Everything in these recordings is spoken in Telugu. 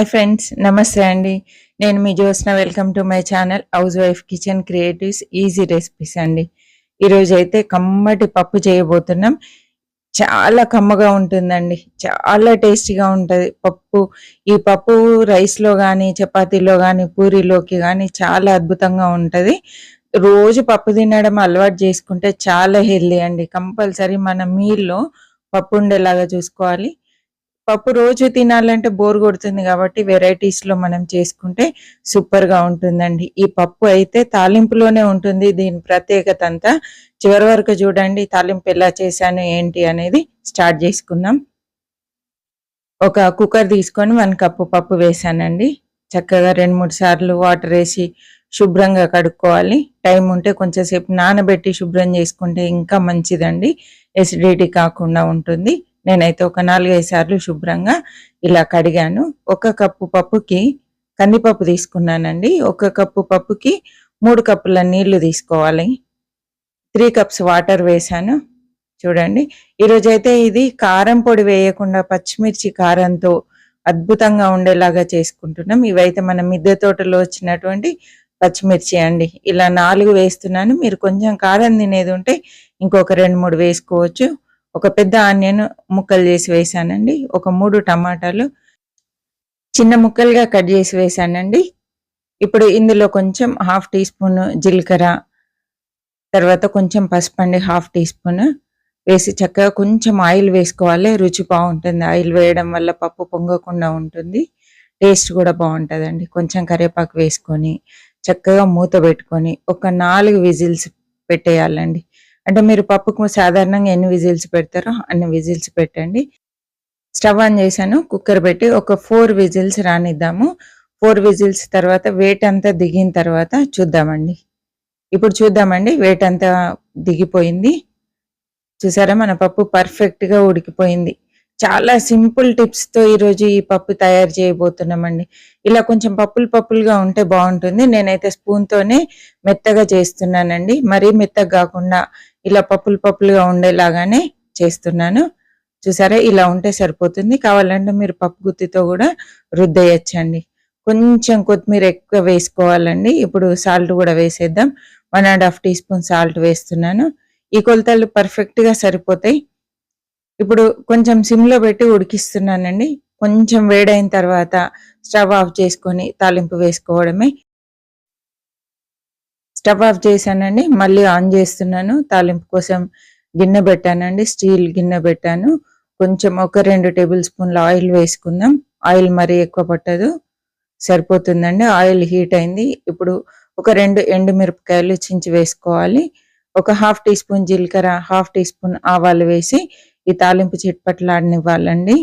హాయ్ ఫ్రెండ్స్, నమస్తే అండి. నేను మీ Jyotsna. Welcome to my channel housewife kitchen creatives easy recipes అండి. ఈరోజు అయితే కమ్మటి పప్పు చేయబోతున్నాం. చాలా కమ్మగా ఉంటుందండి, చాలా టేస్టీగా ఉంటుంది పప్పు. ఈ పప్పు రైస్లో కానీ, చపాతీలో కానీ, పూరీలోకి కానీ చాలా అద్భుతంగా ఉంటుంది. రోజు పప్పు తినడం అలవాటు చేసుకుంటే చాలా హెల్దీ అండి. కంపల్సరీ మన మీల్లో పప్పు ఉండేలాగా చూసుకోవాలి. పప్పు రోజు తినాలంటే బోర్ కొడుతుంది కాబట్టి వెరైటీస్లో మనం చేసుకుంటే సూపర్గా ఉంటుందండి. ఈ పప్పు అయితే తాలింపులోనే ఉంటుంది. దీని ప్రత్యేకత అంతా చివరి వరకు చూడండి. తాలింపు ఎలా చేశాను ఏంటి అనేది స్టార్ట్ చేసుకుందాం. ఒక కుక్కర్ తీసుకొని 1 కప్పు పప్పు వేసానండి. చక్కగా 2-3 సార్లు వాటర్ వేసి శుభ్రంగా కడుక్కోవాలి. టైం ఉంటే కొంచెం సేపు నానబెట్టి శుభ్రం చేసుకుంటే ఇంకా మంచిదండి, ఎసిడిటీ కాకుండా ఉంటుంది. నేనైతే ఒక 4-5 సార్లు శుభ్రంగా ఇలా కడిగాను. 1 కప్పు పప్పుకి కందిపప్పు తీసుకున్నానండి. 1 కప్పు పప్పుకి 3 కప్పుల నీళ్లు తీసుకోవాలి. 3 కప్స్ వాటర్ వేసాను. చూడండి, ఈరోజైతే ఇది కారం పొడి వేయకుండా పచ్చిమిర్చి కారంతో అద్భుతంగా ఉండేలాగా చేసుకుంటున్నాం. ఇవైతే మన మిద్దె తోటలో వచ్చినటువంటి పచ్చిమిర్చి అండి. ఇలా 4 వేస్తున్నాను. మీరు కొంచెం కారం తినేది ఉంటే ఇంకొక 2-3 వేసుకోవచ్చు. ఒక పెద్ద ఆనియన్ ముక్కలు చేసి వేసానండి. ఒక 3 టమాటాలు చిన్న ముక్కలుగా కట్ చేసి వేసానండి. ఇప్పుడు ఇందులో కొంచెం 1/2 టీ స్పూన్ జీలకర్ర, తర్వాత కొంచెం పసుపు అండి 1/2 టీ స్పూన్ వేసి చక్కగా కొంచెం ఆయిల్ వేసుకోవాలి. రుచి బాగుంటుంది. ఆయిల్ వేయడం వల్ల పప్పు పొంగకుండా ఉంటుంది, టేస్ట్ కూడా బాగుంటుందండి. కొంచెం కరివేపాకు వేసుకొని చక్కగా మూత పెట్టుకొని ఒక 4 విజిల్స్ పెట్టేయాలండి. అంటే మీరు పప్పుకు సాధారణంగా ఎన్ని విజిల్స్ పెడతారో అన్ని విజిల్స్ పెట్టండి. స్టవ్ ఆన్ చేశాను. కుక్కర్ పెట్టి ఒక 4 విజిల్స్ రానిద్దాము. 4 విజిల్స్ తర్వాత వెయిట్ అంతా దిగిన తర్వాత చూద్దామండి. ఇప్పుడు చూద్దామండి, వెయిట్ అంతా దిగిపోయింది. చూసారా, మన పప్పు పర్ఫెక్ట్గా ఉడికిపోయింది. చాలా సింపుల్ టిప్స్తో ఈరోజు ఈ పప్పు తయారు చేయబోతున్నామండి. ఇలా కొంచెం పప్పులుగా ఉంటే బాగుంటుంది. నేనైతే స్పూన్తోనే మెత్తగా చేస్తున్నానండి. మరీ మెత్తగా కాకుండా ఇలా పప్పులుగా ఉండేలాగానే చేస్తున్నాను. చూసారా, ఇలా ఉంటే సరిపోతుంది. కావాలంటే మీరు పప్పు గుత్తితో కూడా రుద్దేయచ్చండి. కొంచెం కొత్తిమీర ఎక్కువ వేసుకోవాలండి. ఇప్పుడు సాల్ట్ కూడా వేసేద్దాం. 1.5 టీ స్పూన్ సాల్ట్ వేస్తున్నాను. ఈ కొలతలు పర్ఫెక్ట్గా సరిపోతాయి. ఇప్పుడు కొంచెం సిమ్లో పెట్టి ఉడికిస్తున్నానండి. కొంచెం వేడైన తర్వాత స్టవ్ ఆఫ్ చేసుకొని తాలింపు వేసుకోవడమే. స్టవ్ ఆఫ్ చేశానండి. మళ్ళీ ఆన్ చేస్తున్నాను. తాలింపు కోసం గిన్నె పెట్టానండి, స్టీల్ గిన్నె పెట్టాను. కొంచెం ఒక 2 టేబుల్ స్పూన్ల ఆయిల్ వేసుకుందాం. ఆయిల్ మరీ ఎక్కువ పట్టదు, సరిపోతుందండి. ఆయిల్ హీట్ అయింది. ఇప్పుడు ఒక 2 ఎండుమిరపకాయలు చించి వేసుకోవాలి. ఒక 1/2 టీ స్పూన్ జీలకర్ర, 1/2 టీ స్పూన్ ఆవాలు వేసి ఈ తాలింపు చిట్పట్లాడనివ్వాలండి.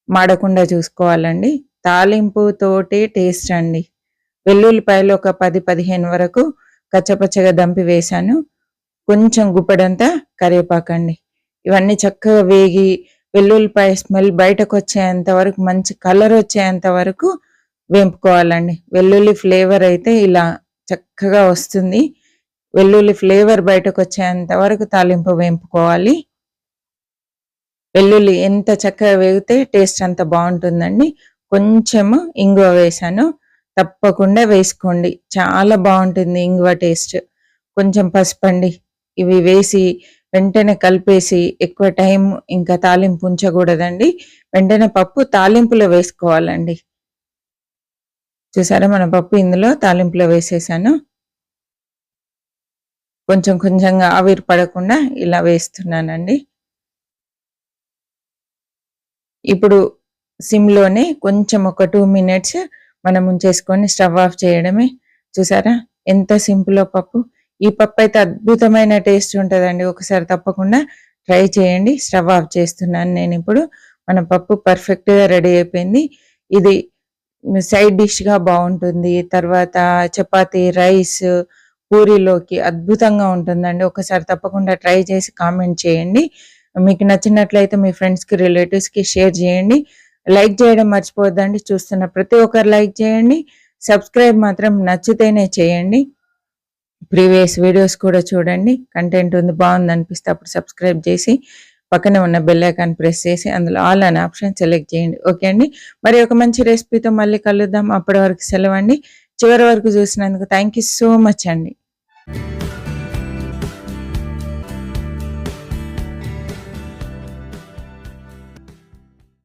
మాడకుండా చూసుకోవాలండి. తాలింపు తోటి టేస్ట్ అండి. వెల్లుల్లిపాయలు ఒక 10-15 వరకు కచ్చపచ్చగా దంపి వేశాను. కొంచెం గుప్పెడంతా కరివేపాకండి. ఇవన్నీ చక్కగా వేగి వెల్లుల్లిపాయ స్మెల్ బయటకు వచ్చేంత వరకు, మంచి కలర్ వచ్చేంత వరకు వేంపుకోవాలండి. వెల్లుల్లి ఫ్లేవర్ అయితే ఇలా చక్కగా వస్తుంది. వెల్లుల్లి ఫ్లేవర్ బయటకు వచ్చేంత వరకు తాలింపు వేంపుకోవాలి. వెల్లుల్లి ఎంత చక్కగా వేగితే టేస్ట్ అంత బాగుంటుందండి. కొంచెము ఇంగువ వేసాను, తప్పకుండా వేసుకోండి, చాలా బాగుంటుంది ఇంగువ టేస్ట్. కొంచెం పసుపు అండి. ఇవి వేసి వెంటనే కలిపేసి ఎక్కువ టైం ఇంకా తాలింపు ఉంచకూడదండి. వెంటనే పప్పు తాలింపులో వేసుకోవాలండి. చూసారా, మన పప్పు ఇందులో తాలింపులో వేసేసాను. కొంచెంగా ఆవిరి పడకుండా ఇలా వేస్తున్నానండి. ఇప్పుడు సిమ్లోనే కొంచెం ఒక 2 మినిట్స్ మనం ఉంచేసుకొని స్టవ్ ఆఫ్ చేయడమే. చూసారా, ఎంత సింపుల్లో పప్పు. ఈ పప్పు అయితే అద్భుతమైన టేస్ట్ ఉంటుందండి. ఒకసారి తప్పకుండా ట్రై చేయండి. స్టవ్ ఆఫ్ చేస్తున్నాను నేను ఇప్పుడు. మన పప్పు పర్ఫెక్ట్గా రెడీ అయిపోయింది. ఇది సైడ్ డిష్గా బాగుంటుంది. తర్వాత చపాతీ, రైస్, పూరీలోకి అద్భుతంగా ఉంటుందండి. ఒకసారి తప్పకుండా ట్రై చేసి కామెంట్ చేయండి. మీకు నచ్చినట్లయితే మీ ఫ్రెండ్స్కి, రిలేటివ్స్కి షేర్ చేయండి. లైక్ చేయడం మర్చిపోవద్దండి. చూస్తున్న ప్రతి ఒక్కరు లైక్ చేయండి. సబ్స్క్రైబ్ మాత్రం నచ్చితేనే చేయండి. ప్రీవియస్ వీడియోస్ కూడా చూడండి. కంటెంట్ ఉంది, బాగుంది అనిపిస్తే అప్పుడు సబ్స్క్రైబ్ చేసి పక్కనే ఉన్న బెల్ ఐకాన్ ప్రెస్ చేసి అందులో ఆల్ అనే ఆప్షన్ సెలెక్ట్ చేయండి. ఓకే అండి. మరి ఒక మంచి రెసిపీతో మళ్ళీ కలుద్దాం. అప్పటి వరకు సెలవు అండి. చివరి వరకు చూసినందుకు థ్యాంక్ యూ సో మచ్ అండి.